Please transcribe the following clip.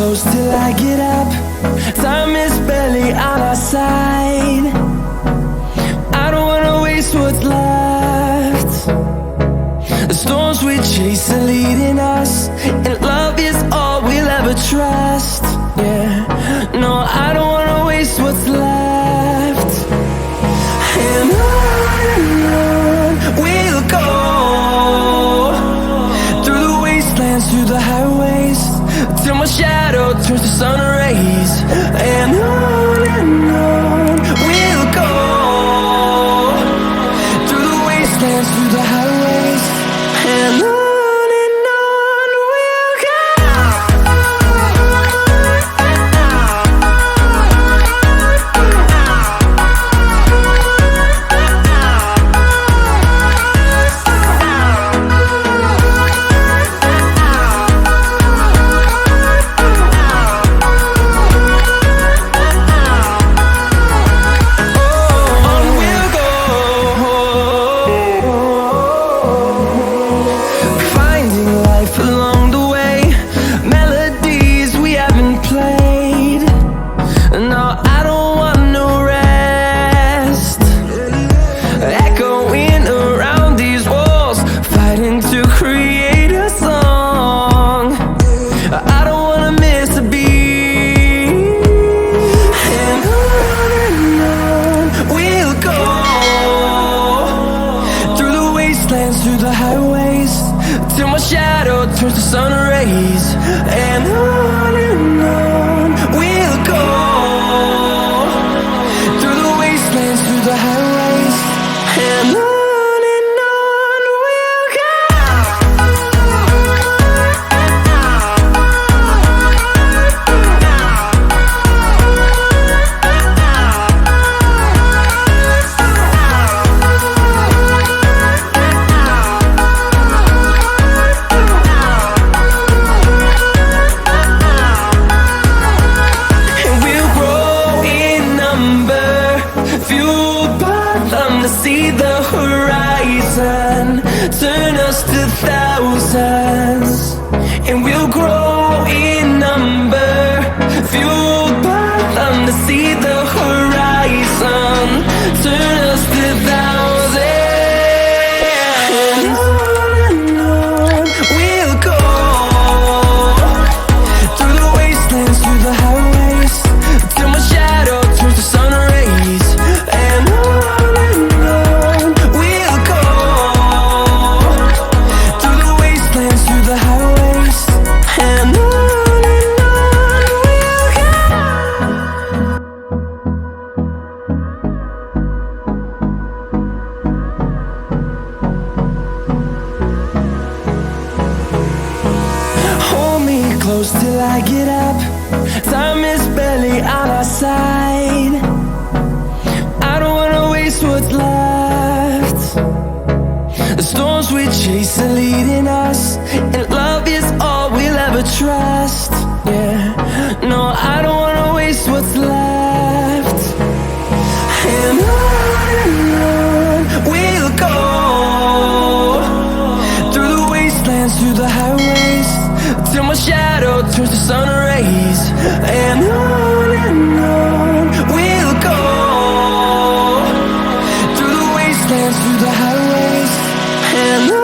close till I get up. Time is barely on our side. I don't wanna waste what's left. The storms we chase are leading us, and love is all we'll ever trust. Yeah, no, I don't wanna waste what's left. And on we'll go, through the wastelands, through the highways, till my shadow turns to sun rays. And on we'll go, through the wastelands, through the highways, and on we'll go. Through the highways, till my shadow turns to sun rays. And on we'll go, through the wastelands, through the highways, and on we'll go. Fueled by them to see the horizon, turn us to thousands, and we'll grow in number. Fueled by them to see the horizon, turn us to thousands, and on we'll go, through the wastelands, through the highways, till my shadow turns to sun rays. And on we'll go, through the wastelands, through the highways, and on we'll go. Hold me close till I get up. Time is barely on our side. I don't wanna waste what's left. The storms we chase are leading us, and love is all we'll ever trust. Yeah, no, I don't wanna waste what's left. And on we'll go, through the wastelands, through the highways, till my shadow turns to sun rays. And on we'll go, through the wastelands, through the highways, and on.